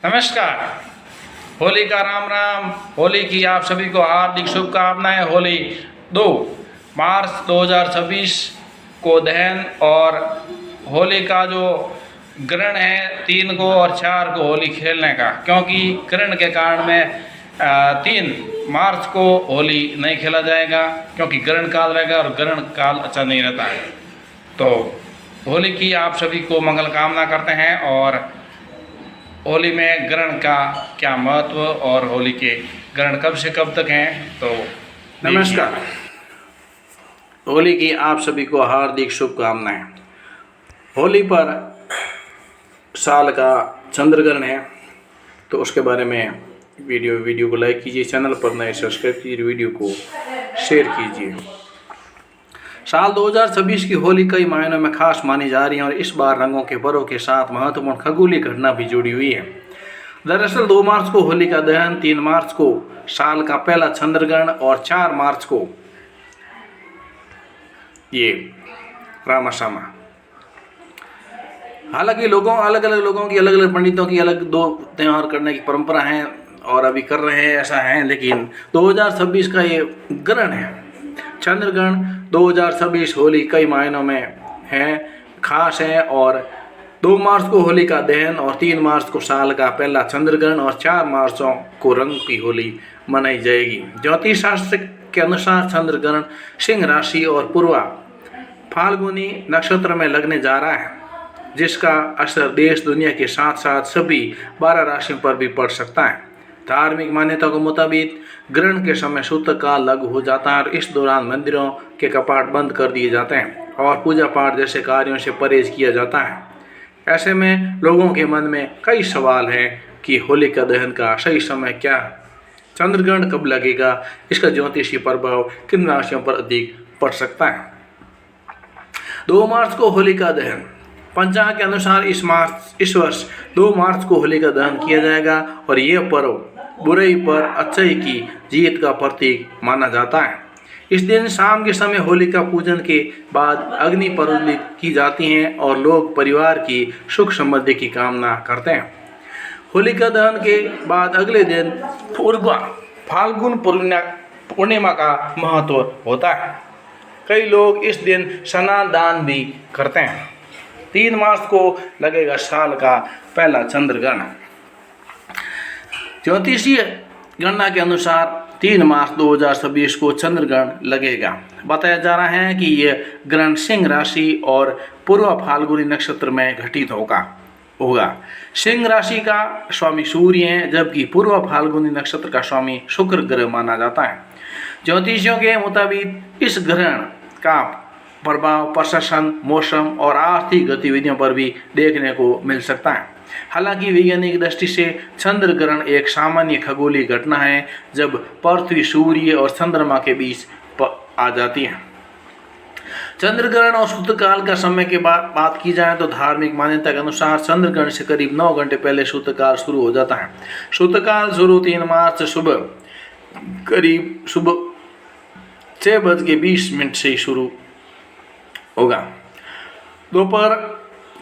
नमस्कार। होली का राम राम। होली की आप सभी को हार्दिक शुभकामनाएं। होली 2 मार्च 2026 को दहन और होली का जो ग्रहण है 3 को और 4 को होली खेलने का, क्योंकि ग्रहण के कारण में 3 मार्च को होली नहीं खेला जाएगा, क्योंकि ग्रहण काल रहेगा और ग्रहण काल अच्छा नहीं रहता है। तो होली की आप सभी को मंगल कामना करते हैं। और होली में ग्रहण का क्या महत्व और होली के ग्रहण कब से कब तक हैं, तो नमस्कार। होली की आप सभी को हार्दिक शुभकामनाएं। होली पर साल का चंद्र ग्रहण है, तो उसके बारे में वीडियो को लाइक कीजिए, चैनल पर नए सब्सक्राइब कीजिए, वीडियो को शेयर कीजिए। साल 2026 की होली कई मायनों में खास मानी जा रही है और इस बार रंगों के पर्व के साथ महत्वपूर्ण खगोलीय घटना भी जुड़ी हुई है। दरअसल 2 मार्च को होली का दहन, 3 मार्च को साल का पहला चंद्रग्रहण और 4 मार्च को ये रामाशामा। हालांकि अलग अलग लोगों की, अलग अलग पंडितों की अलग 2 त्यौहार करने की परंपरा है और अभी कर रहे हैं, ऐसा है। लेकिन 2026 का ये ग्रहण है, चंद्र ग्रहण 2026 होली कई मायनों में है, खास है। और 2 मार्च को होली का दहन और 3 मार्च को साल का पहला चंद्र ग्रहण और 4 मार्च को रंग की होली मनाई जाएगी। ज्योतिष शास्त्र के अनुसार चंद्र ग्रहण सिंह राशि और पूर्वा फाल्गुनी नक्षत्र में लगने जा रहा है, जिसका असर देश दुनिया के साथ साथ सभी 12 राशियों पर भी पड़ सकता है। धार्मिक मान्यता के मुताबिक ग्रहण के समय सूतक काल लागू हो जाता है और इस दौरान मंदिरों के कपाट बंद कर दिए जाते हैं और पूजा पाठ जैसे कार्यों से परहेज किया जाता है। ऐसे में लोगों के मन में कई सवाल हैं कि होली का दहन का सही समय क्या है, चंद्रग्रहण कब लगेगा, इसका ज्योतिषीय प्रभाव किन राशियों पर अधिक पड़ सकता है। 2 मार्च को होली का दहन। पंचांग के अनुसार इस वर्ष 2 मार्च को होली का दहन किया जाएगा और यह पर्व बुराई पर अच्छाई की जीत का प्रतीक माना जाता है। इस दिन शाम के समय होली का पूजन के बाद अग्नि प्रज्वलित की जाती है और लोग परिवार की सुख समृद्धि की कामना करते हैं। होली का दहन के बाद अगले दिन फाल्गुन पूर्णिमा का महत्व होता है। कई लोग इस दिन स्नान दान भी करते हैं। 3 मार्च को लगेगा साल का पहला चंद्र ग्रहण। ज्योतिषीय गणना के अनुसार 3 मार्च 2026 को चंद्र ग्रहण लगेगा। बताया जा रहा है कि यह ग्रहण सिंह राशि और पूर्व फाल्गुनी नक्षत्र में घटित होगा। सिंह राशि का स्वामी सूर्य है, जबकि पूर्व फाल्गुनी नक्षत्र का स्वामी शुक्र ग्रह माना जाता है। ज्योतिषियों के मुताबिक इस ग्रहण का प्रभाव प्रशासन, मौसम और आर्थिक गतिविधियों पर भी देखने को मिल सकता है। हालांकि वैज्ञानिक दृष्टि से चंद्र ग्रहण एक सामान्य खगोलीय घटना है, जब पृथ्वी, सूर्य और चंद्रमा के बीच आ जाती है। चंद्र ग्रहण और सूतकाल का समय की बात की जाए तो धार्मिक मान्यता के अनुसार चंद्र ग्रहण से करीब 9 घंटे पहले सूतकाल शुरू हो जाता है। सूतकाल शुरू 3 मार्च करीब सुबह 6:20 से शुरू होगा। दोपहर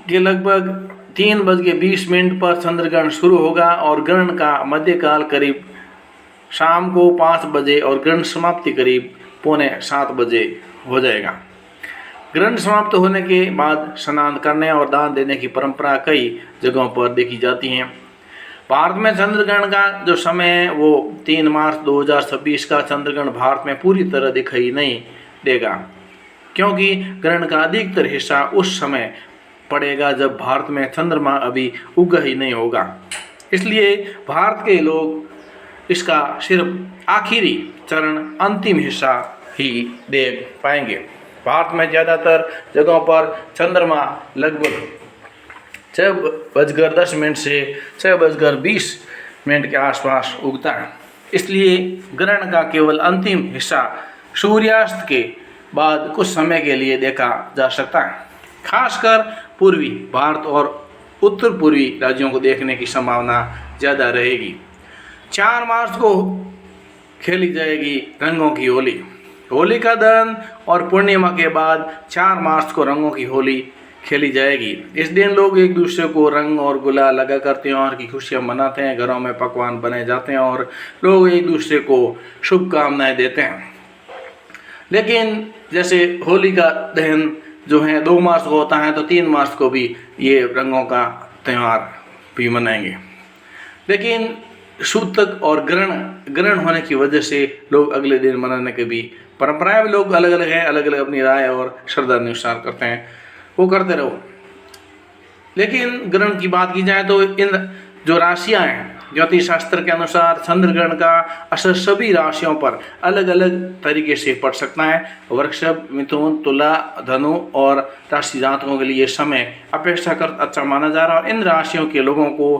के लगभग 3:20 पर चंद्र ग्रहण शुरू होगा और ग्रहण का मध्यकाल करीब शाम को 5 बजे और ग्रहण समाप्ति करीब 6:45 बजे हो जाएगा। ग्रहण समाप्त होने के बाद स्नान करने और दान देने की परंपरा कई जगहों पर देखी जाती है। भारत में चंद्र ग्रहण का जो समय है वो 3 मार्च 2026 का चंद्र ग्रहण भारत में पूरी तरह दिखाई नहीं देगा, क्योंकि ग्रहण का अधिकतर हिस्सा उस समय पड़ेगा जब भारत में चंद्रमा अभी उगा ही नहीं होगा। इसलिए भारत के लोग इसका सिर्फ आखिरी चरण, अंतिम हिस्सा ही देख पाएंगे। भारत में ज़्यादातर जगहों पर चंद्रमा लगभग 6:10 से 6:20 के आसपास उगता है। इसलिए ग्रहण का केवल अंतिम हिस्सा सूर्यास्त के बाद कुछ समय के लिए देखा जा सकता है। खासकर पूर्वी भारत और उत्तर पूर्वी राज्यों को देखने की संभावना ज़्यादा रहेगी। 4 मार्च को खेली जाएगी रंगों की होली। होली का दहन और पूर्णिमा के बाद 4 मार्च को रंगों की होली खेली जाएगी। इस दिन लोग एक दूसरे को रंग और गुलाल लगा कर त्योहार की खुशियाँ मनाते हैं। घरों में पकवान बनाए जाते हैं और लोग एक दूसरे को शुभकामनाएं देते हैं। लेकिन जैसे होली का दहन जो है 2 मार्च को होता है, तो 3 मार्च को भी ये रंगों का त्यौहार भी मनाएंगे। लेकिन सूतक और ग्रहण होने की वजह से लोग अगले दिन मनाने की भी परंपराएं भी लोग अलग अलग हैं, अलग अलग अपनी राय और श्रद्धा अनुसार करते हैं, वो करते रहो। लेकिन ग्रहण की बात की जाए तो इन जो राशियां हैं, ज्योतिष शास्त्र के अनुसार चंद्र ग्रहण का असर सभी राशियों पर अलग अलग तरीके से पड़ सकता है। वृषभ, मिथुन, तुला, धनु और राशि जातकों के लिए ये समय अपेक्षाकृत अच्छा माना जा रहा है। इन राशियों के लोगों को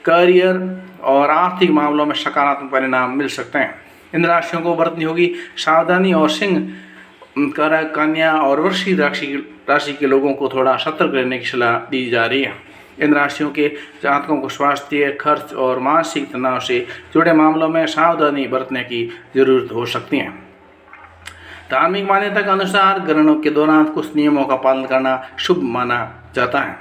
करियर और आर्थिक मामलों में सकारात्मक परिणाम मिल सकते हैं। इन राशियों को बरतनी होगी सावधानी, और सिंह, कर्क, कन्या और वृश्चिक राशि के लोगों को थोड़ा सतर्क रहने की सलाह दी जा रही है। इन राशियों के जातकों को स्वास्थ्य, खर्च और मानसिक तनाव से जुड़े मामलों में सावधानी बरतने की जरूरत हो सकती है। धार्मिक मान्यता के अनुसार ग्रहणों के दौरान कुछ नियमों का पालन करना शुभ माना जाता है।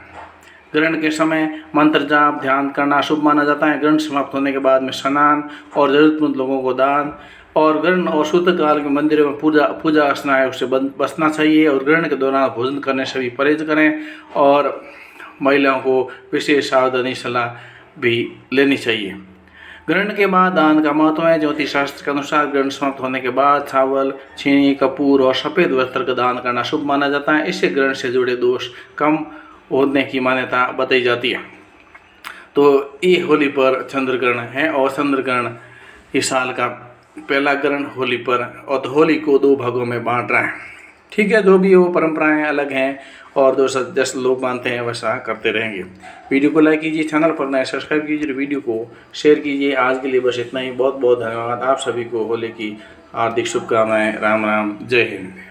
ग्रहण के समय मंत्र जाप, ध्यान करना शुभ माना जाता है। ग्रहण समाप्त होने के बाद में स्नान और जरूरतमंद लोगों को दान, और ग्रहण और सूतक काल के मंदिरों में पूजा अर्चना है उससे बचना चाहिए। और ग्रहण के दौरान भोजन करने से भी परहेज करें, और महिलाओं को विशेष सावधानी सलाह भी लेनी चाहिए। ग्रहण के बाद दान का महत्व है। ज्योतिष शास्त्र के अनुसार ग्रहण समाप्त होने के बाद चावल, चीनी, कपूर और सफ़ेद वस्त्र का दान करना शुभ माना जाता है। इससे ग्रहण से जुड़े दोष कम होने की मान्यता बताई जाती है। तो ये होली पर चंद्र ग्रहण है, और चंद्र ग्रहण इस साल का पहला ग्रहण होली पर, और तो होली को 2 भागों में बांट रहा है। ठीक है, जो भी वो परंपराएं अलग हैं, और जैसे लोग मानते हैं वैसा करते रहेंगे। वीडियो को लाइक कीजिए, चैनल पर नए सब्सक्राइब कीजिए, वीडियो को शेयर कीजिए। आज के लिए बस इतना ही। बहुत बहुत धन्यवाद। आप सभी को होली की हार्दिक शुभकामनाएं। राम राम, जय हिंद।